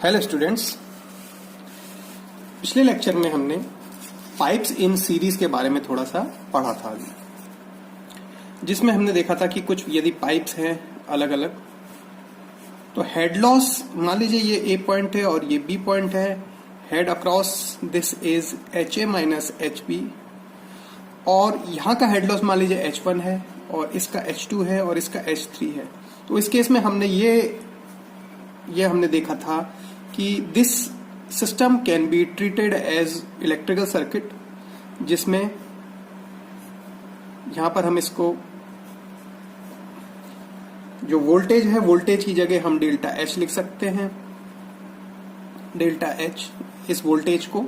Hello students, पिछले lecture में हमने पाइप्स इन सीरीज के बारे में थोड़ा सा पढ़ा था, जिसमें हमने देखा था कि कुछ यदि पाइप्स हैं अलग अलग तो हेड लॉस मान लीजिए ये ए पॉइंट है और ये बी पॉइंट है। Head across this is H A minus H B और यहाँ का हेड लॉस मान लीजिए H1 है और इसका H2 है और इसका H3 है। तो इस केस में हमने ये हमने देखा था कि this system can be treated as electrical circuit, जिसमें यहां पर हम इसको जो वोल्टेज है वोल्टेज की जगह हम डेल्टा H लिख सकते हैं, डेल्टा H इस वोल्टेज को,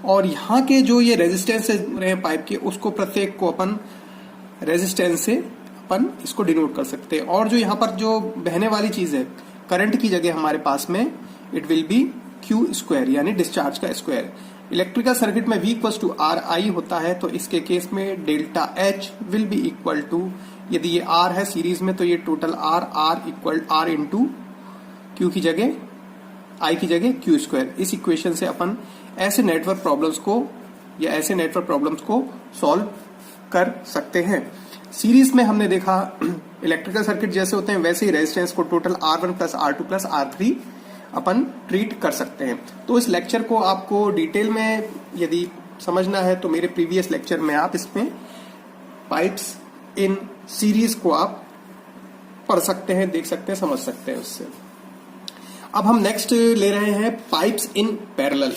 और यहां के जो ये रेजिस्टेंस रहे पाइप के उसको प्रत्येक को अपन रेजिस्टेंस से अपन इसको डिनोट कर सकते हैं। और जो यहां पर जो बहने वाली चीज है करंट की जगह हमारे पास में it will be Q square यानी डिस्चार्ज का स्क्वायर। इलेक्ट्रिकल सर्किट में V equal to R I होता है, तो इसके केस में delta H will be equal to, यदि ये R है सीरीज में तो ये total R equal R into Q की जगह I की जगह क्यू स्क्वायर। इस इक्वेशन से अपन ऐसे नेटवर्क प्रॉब्लम्स को सॉल्व कर सकते हैं। सीरीज में हमने देखा इलेक्ट्रिकल सर्किट जैसे होते हैं वैसे ही रेजिस्टेंस को total R1 plus R2 plus R3 अपन ट्रीट कर सकते हैं। तो इस लेक्चर को आपको डिटेल में यदि समझना है तो मेरे प्रीवियस लेक्चर में आप इसमें पाइप्स इन सीरीज को आप पढ़ सकते हैं, देख सकते हैं, समझ सकते हैं उससे। अब हम नेक्स्ट ले रहे हैं पाइप्स इन पैरेलल।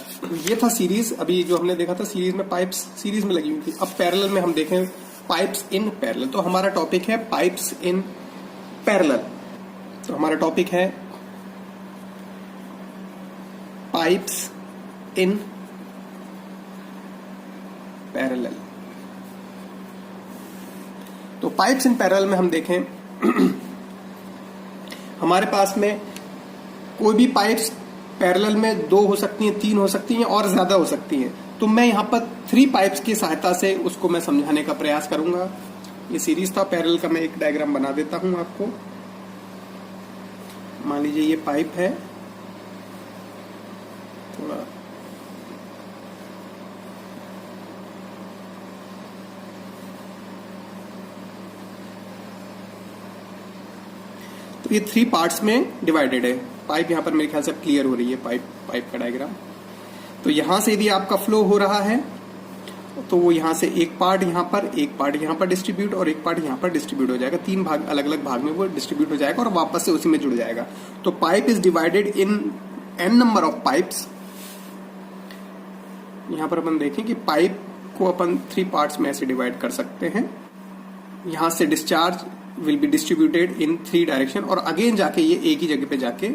ये था सीरीज, अभी जो हमने देखा था सीरीज में पाइप्स सीरीज में लगी हुई थी। अब पैरेलल में हम देखें पाइप्स इन पैरेलल। तो हमारा टॉपिक है पाइप्स इन पैरेलल। तो हमारा टॉपिक है पाइप्स इन पैरेलल। तो पाइप्स इन पैरेलल में हम देखें हमारे पास में कोई भी पाइप्स पैरेलल में 2 हो सकती हैं, 3 हो सकती हैं और ज्यादा हो सकती हैं। तो मैं यहां पर 3 पाइप्स की सहायता से उसको मैं समझाने का प्रयास करूंगा। ये सीरीज था पैरेलल का, मैं एक डायग्राम बना देता हूं आपको। मान लीजिए ये पाइप है, थोड़ा तो ये 3 पार्ट्स में डिवाइडेड है। पाइप यहां पर मेरे ख्याल से क्लियर हो रही है पाइप का डायग्राम। तो यहां से यदि आपका फ्लो हो रहा है तो वो यहां से एक पार्ट यहां पर डिस्ट्रीब्यूट और एक पार्ट यहां पर डिस्ट्रीब्यूट हो जाएगा। 3 भाग अलग अलग भाग में वो डिस्ट्रीब्यूट हो जाएगा और वापस से उसी में जुड़ जाएगा। तो pipe is divided in n number of pipes. यहां पर अपन देखें कि पाइप को अपन 3 पार्ट्स में ऐसे डिवाइड कर सकते हैं। यहां से discharge will be distributed in 3 direction और अगेन जाके ये एक ही जगह पे जाके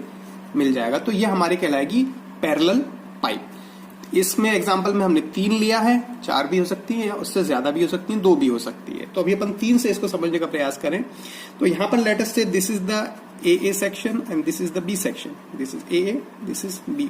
मिल जाएगा। तो ये हमारी कहलाएगी पैरेलल पाइप। इसमें एग्जांपल में हमने 3 लिया है, 4 भी हो सकती है या उससे ज्यादा भी हो सकती है, 2 भी हो सकती है। तो अभी अपन 3 से इसको समझने का प्रयास करें। तो यहां पर लेट अस से this is the AA section and this is the B section, this is AA, this is BB।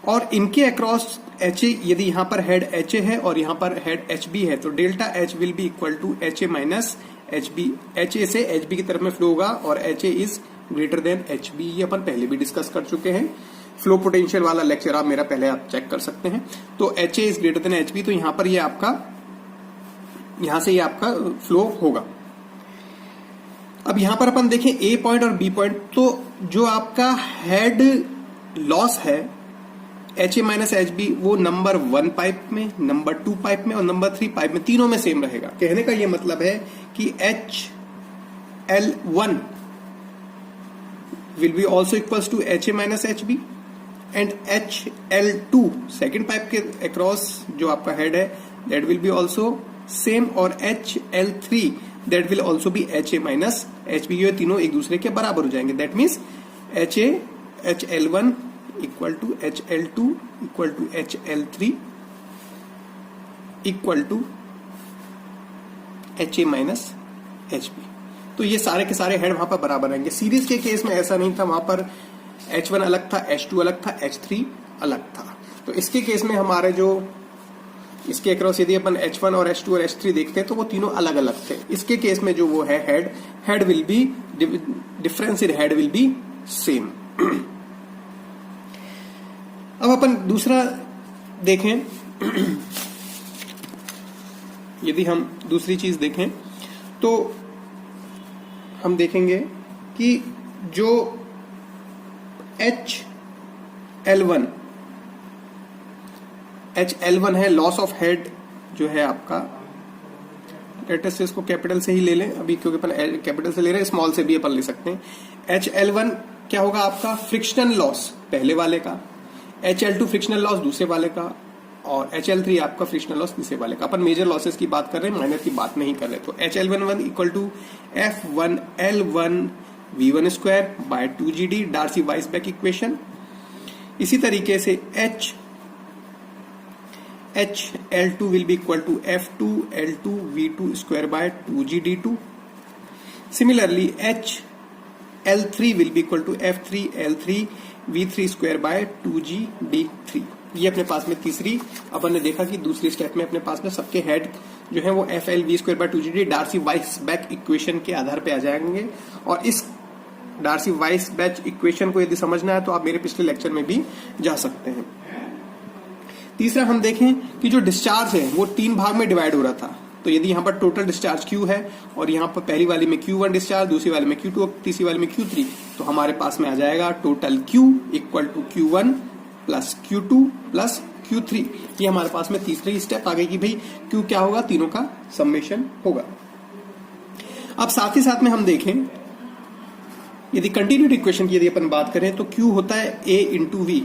और इनके अक्रॉस HA, यदि यहां पर हेड HA है और यहां पर हेड HB है तो delta H will be equal to HA minus HB। HA से HB की तरफ में फ्लो होगा और HA is greater than HB। ये अपन पहले भी डिस्कस कर चुके हैं। फ्लो पोटेंशियल वाला लेक्चर आप मेरा पहले आप चेक कर सकते हैं। तो HA is greater than HB, तो यहां पर ये आपका फ्लो होगा। अब यहां पर अपन देखें A पॉइंट और B पॉइंट, तो जो आपका हेड लॉस है HA माइनस HB वो नंबर 1 पाइप में, नंबर 2 पाइप में और नंबर 3 पाइप में, तीनों में सेम रहेगा। कहने का ये मतलब है कि HL1 will be also equals to HA minus HB and HL2 second pipe के अक्रॉस जो आपका हेड है that will be also same और HL3 that will also be HA minus HB। ये तीनों एक दूसरे के बराबर हो जाएंगे। that means HL1 equal to HL2 equal to HL3 equal to HA minus HB। तो ये सारे के सारे हेड वहां पर बराबर आएंगे। सीरीज के केस में ऐसा नहीं था, वहां पर H1 अलग था, H2 अलग था, H3 अलग था। तो इसके केस में हमारे जो इसके अक्रॉस यदि अपन H1 और H2 और H3 देखते हैं तो वो तीनों अलग अलग थे। इसके केस में जो वो है head will be difference in head will be same. अपन दूसरा देखें, यदि हम दूसरी चीज देखें तो हम देखेंगे कि जो HL1 है, लॉस ऑफ हेड जो है आपका, लेटेस्ट से इसको कैपिटल से ही ले लें अभी, क्योंकि अपन कैपिटल से ले रहे हैं, स्मॉल से भी अपन ले सकते हैं। HL1 क्या होगा आपका? फ्रिक्शनल लॉस पहले वाले का, HL2 फ्रिक्शनल लॉस दूसरे वाले का, और HL3 आपका फ्रिक्शनल लॉस तीसरे वाले का। अपन मेजर लॉसेस की बात कर रहे हैं, माइनर की बात नहीं कर रहे। तो HL11 equal to F1L1 V1 square by 2GD, Darcy Weisbach equation. इसी तरीके से HL2 will be equal to F2L2 V2 square by 2GD2. Similarly, HL3 will be equal to F3L3 V3 square by 2GD3. ये अपने पास में तीसरी, अपन ने देखा कि दूसरी स्टेप में अपने पास में सबके हेड जो है वो FL V square by 2GD Darcy Weisbach equation के आधार पे आ जाएंगे। और इस डार्सी वाइसबैक इक्वेशन को यदि समझना है तो आप मेरे पिछले लेक्चर में भी जा सकते हैं। तीसरा हम देखें कि जो डिस्चार्ज है वो 3 भाग में डिवाइड हो रहा था। तो यदि यहाँ पर टोटल डिस्चार्ज Q है और यहाँ पर पहली वाली में Q1 डिस्चार्ज, दूसरी वाली में Q2 और तीसरी वाली में Q3, तो हमारे पास में आ जाएगा total Q equal to Q1 plus Q2 plus Q3। ये हमारे पास में तीसरी स्टेप आ गई कि भाई Q क्या होगा? तीनों का समेशन होगा। अब साथ ही साथ में हम देखें, यदि कंटिन्यूटी इक्वेशन की यदि अपन बात करें तो Q होता है A into V।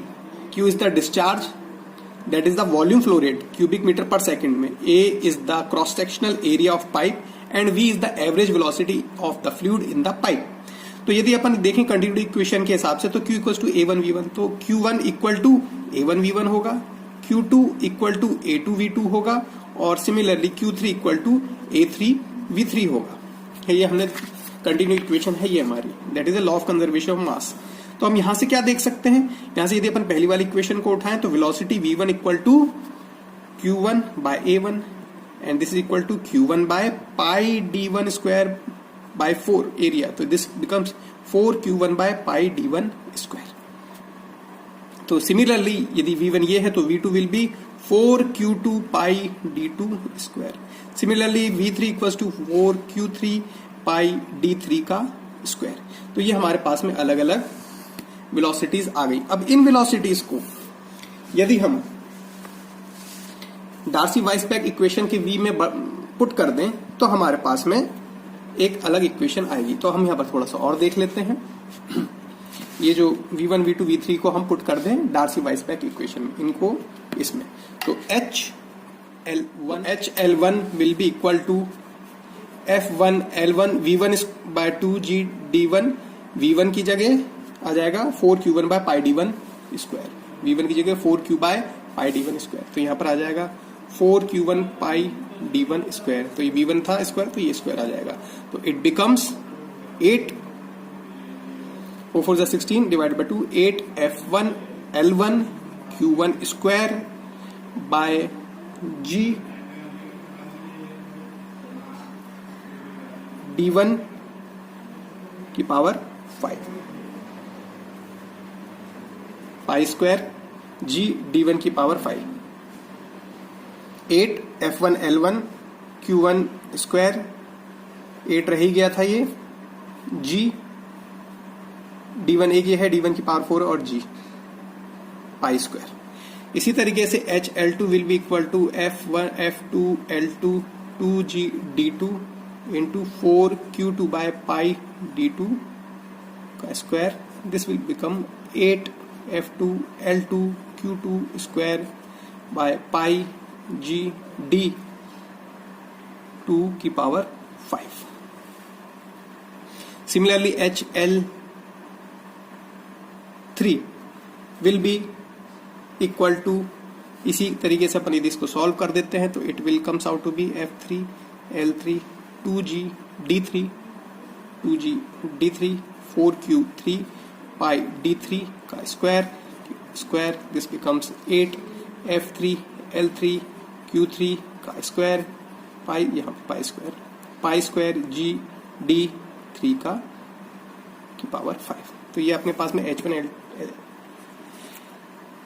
Q is the discharge, that is the volume flow rate cubic meter per second में, A is the cross sectional area of pipe and V is the average velocity of the fluid in the pipe। तो यदि अपन देखें continuity equation के हिसाब से तो Q equal to A1 V1, तो Q1 equal to A1 V1 होगा, Q2 equal to A2 V2 होगा, और similarly Q3 equal to A3 V3 होगा। ये हमने कंटिन्यूटी इक्वेशन है ये हमारी, that is a law of conservation of mass. तो हम यहां से क्या देख सकते हैं? यहां से यदि अपन पहली वाली इक्वेशन को उठाएं तो velocity V1 equal to Q1 by A1 and this is equal to Q1 by pi D1 square by 4 area, तो this becomes 4Q1 by pi D1 square. तो सिमिलरली यदि V1 ये है तो V2 will be 4Q2 pi D2 square. Similarly V3 equal to 4Q3 pi D3 का square. तो ये हमारे पास में अलग अलग वेलोसिटीज आ गई। अब इन वेलोसिटीज को यदि हम डार्सी वाइसबैक इक्वेशन के V में पुट कर दें तो हमारे पास में एक अलग इक्वेशन आएगी। तो हम यहां पर थोड़ा सा और देख लेते हैं। ये जो V1 V2 V3 को हम पुट कर दें डार्सी वाइसबैक इक्वेशन में, इनको इसमें, तो HL1 will be equal to F1L1 V1 by 2GD1। V1 की जगह आ जाएगा 4Q1 by pi D1 square, V1 की जगह 4Q bye pi D1 square, तो यहां पर आ जाएगा 4Q1 पाई D1 स्क्वायर। तो ये V1 था स्क्वायर, तो ये स्क्वायर आ जाएगा, तो it becomes 8 4 4 16 divided by 2, 8 F1L1 Q1 square by G D1 की पावर 5 पाई स्क्वायर G D1 की पावर 5, 8 F1L1 Q1 स्क्वायर, 8 रह ही गया था ये, G D1 एक ये है, D1 की पावर 4 और G पाई स्क्वायर। इसी तरीके से HL2 will be equal to F1 F2 L2 2G D2 into 4Q2 by pi D2 का square, this will become 8 F2 L2 Q2 square by pi G D 2 की power 5। Similarly HL3 will be equal to, इसी तरीके से अपन यदि इसको solve कर देते हैं तो it will comes out to be F3 L3 2G D3 2G D3 4Q3 pi D3 का square, this becomes 8 F3 L3 Q3 का स्क्वायर पाई, यहाँ पाई स्क्वायर G D3 का की पावर 5। तो ये अपने पास में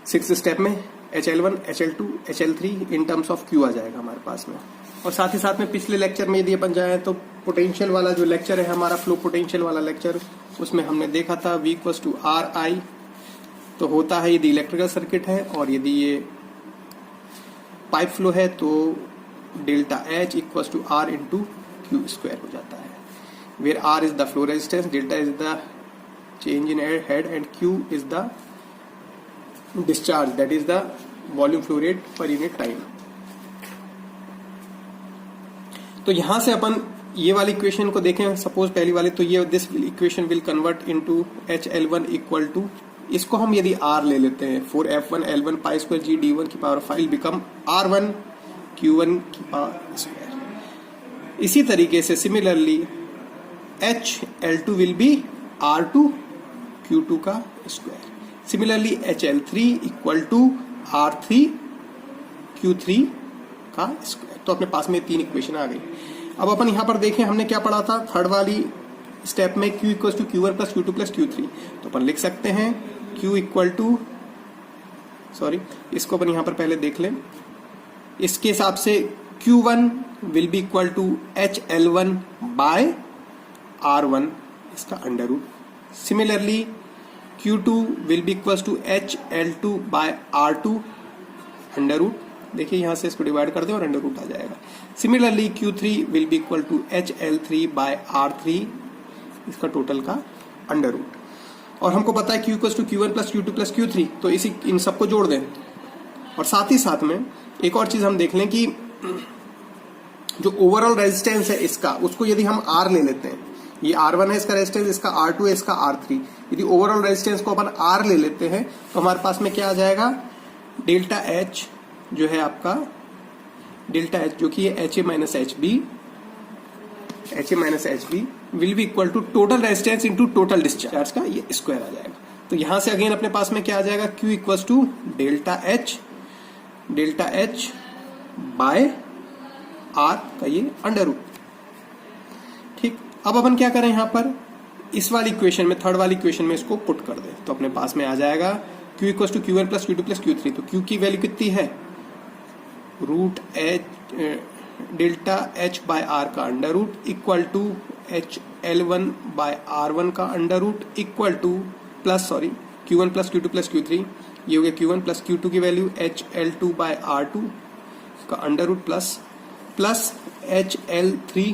सिक्स स्टेप में HL1, HL2, HL3 in terms of Q आ जाएगा हमारे पास में। और साथ ही साथ में पिछले लेक्चर में यदि अपन जाए तो पोटेंशियल वाला जो लेक्चर है हमारा, फ्लो पोटेंशियल वाला लेक्चर, उसमें हमने देखा था V इक्वल्स टू RI तो होता है यदि इलेक्ट्रिकल सर्किट है, और यदि ये पाइप फ्लो है तो delta H equals to R into Q square हो जाता है, where R is the flow resistance, delta is the change in head and Q is the discharge, that is the volume flow rate per unit time। तो यहां से अपन ये वाली equation को देखें, सपोज पहली वाली, तो ये this equation will convert into HL1 equal to, इसको हम यदि R ले लेते हैं, 4F1 L1 pi square G D1 की पावर 5 बिकम R1 Q1 की पावर स्क्वायर। इसी तरीके से similarly HL2 will B R2 Q2 का square. Similarly HL3 equal to R3 Q3 का स्क्वायर। तो अपने पास में तीन इक्वेशन आ गई। अब अपन यहां पर देखें हमने क्या पढ़ा था थर्ड वाली स्टेप में, Q equal to Q1 plus Q2 plus Q3। तो अपन लिख सकते हैं Q इक्वल टू, सॉरी इसको अपन यहां पर पहले देख लें, इसके हिसाब से Q1 will be equal to HL1 by R1 इसका under root. Similarly Q2 will be equal to HL2 by R2 under root, देखिए यहां से इसको डिवाइड कर दे और अंडर रूट आ जाएगा। Similarly Q3 will be equal to HL3 by R3 इसका टोटल का अंडर रूट। और हमको पता है Q equal to Q1 plus Q2 plus Q3, तो इसी इन सबको जोड़ दें। और साथ ही साथ में एक और चीज हम देख लें कि जो ओवरऑल रेजिस्टेंस है इसका, उसको यदि हम R ले लेते हैं, ये R1 है इसका रेजिस्टेंस, इसका R2 है, इसका R3, यदि ओवरऑल रेजिस्टेंस को अपन R ले लेते हैं तो हमारे पास में क्या आ जाएगा, डेल्टा H जो है आपका, डेल्टा H जो कि है HA minus HB will be equal to total resistance into total discharge का ये स्क्वायर आ जाएगा। तो यहां से अगेन अपने पास में क्या आ जाएगा, Q equal to delta H by R का ये अंडर रूट। ठीक, अब अपन क्या करें यहां पर, इस वाली इक्वेशन में, थर्ड वाली इक्वेशन में इसको पुट कर दे तो अपने पास में आ जाएगा Q equal to Q1 plus Q2 plus Q3। तो Q की वैल्यू कितनी है, root H delta H by R का under root equal to HL1 by R1 का under root equal to plus, sorry Q1 plus Q2 plus Q3, ये हो गया Q1 plus Q2 की वैल्यू HL2 बाय R2 का under root plus HL3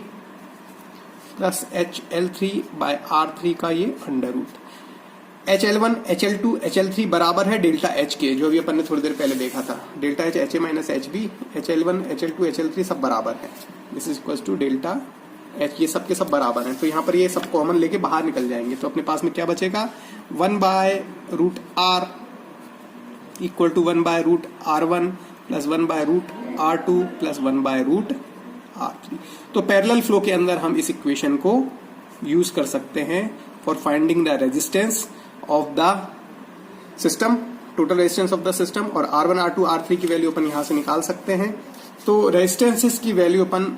plus HL3 by R3 का ये under root. HL1, HL2, HL3 बराबर है delta H के, जो भी अपन ने थोड़ी देर पहले देखा था, delta H HA minus HB, HL1, HL2, HL3 सब बराबर है, this is equal to delta H, ये सब के सब बराबर हैं। तो यहाँ पर ये सब कॉमन लेके बाहर निकल जाएंगे, तो अपने पास में क्या बचेगा, 1 by root R equal to 1 by root R1 plus 1 by root R2 plus 1 by root R3। तो पैरेलल फ्लो के अंदर हम इस इक्वेशन को यूज कर सकते हैं for finding the resistance of the system, total resistance of the system, और R1, R2, R3 की वैल्यू अपन यहां से निकाल सकते हैं। तो रेजिस्टेंसेस की वैल्यू अपन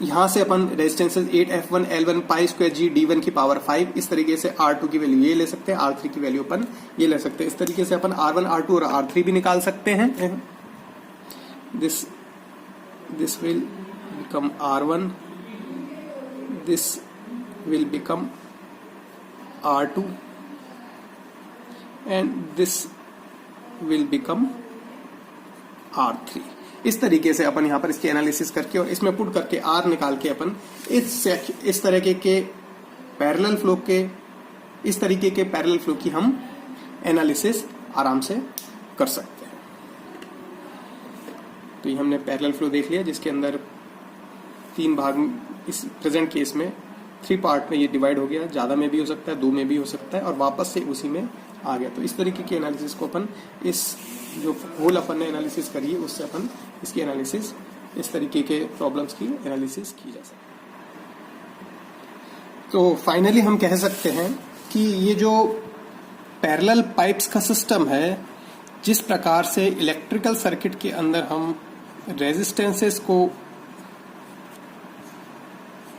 यहां से अपन resistances 8F1 L1 pi square G D1 की पावर 5, इस तरीके से R2 की वैल्यू ये ले सकते हैं, R3 की वैल्यू अपन ये ले सकते हैं। इस तरीके से अपन R1, R2 और R3 भी निकाल सकते हैं। This will become R1, this will become R2 and this will become R3। इस तरीके से अपन यहाँ पर इसकी एनालिसिस करके और इसमें पुट करके R निकाल के अपन इस तरीके के पैरेलल फ्लो के, इस तरीके के पैरेलल फ्लो की हम एनालिसिस आराम से कर सकते हैं। तो ये हमने पैरेलल फ्लो देख लिया, जिसके अंदर तीन भाग, इस प्रेजेंट केस में 3 पार्ट में ये डिवाइड हो गया, ज्यादा में भी हो सकता है, 2 में भी हो सकता है, और वापस से उसी में आ गया। तो इस तरीके की एनालिसिस को अपन, इस जो होल अपन ने एनालिसिस करी है उससे अपन इसकी एनालिसिस, इस तरीके के प्रॉब्लम्स की एनालिसिस की जा सकती है। तो फाइनली हम कह सकते हैं कि ये जो पैरेलल पाइप्स का सिस्टम है, जिस प्रकार से इलेक्ट्रिकल सर्किट के अंदर हम रेजिस्टेंसेस को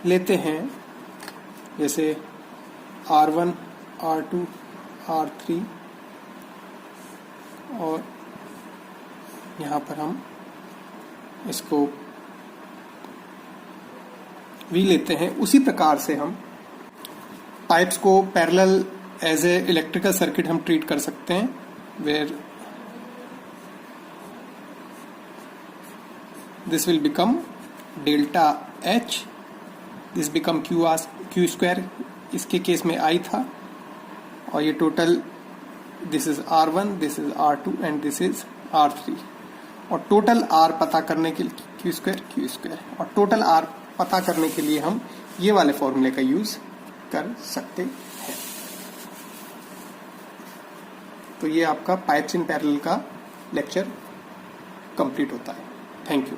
लेते हैं, जैसे R1, R2, R3, और यहाँ पर हम इसको वी लेते हैं। उसी प्रकार से हम पाइप्स को parallel as a electrical circuit हम ट्रीट कर सकते हैं, where this will become delta H, this become Q square, इसके केस में I था, और ये total this is R1, this is R2 and this is R3, और टोटल R पता करने के लिए Q square, और टोटल R पता करने के लिए हम ये वाले फॉर्मूले का यूज कर सकते हैं। तो ये आपका पाइप्स इन पैरेलल का लेक्चर कंप्लीट होता है। Thank you.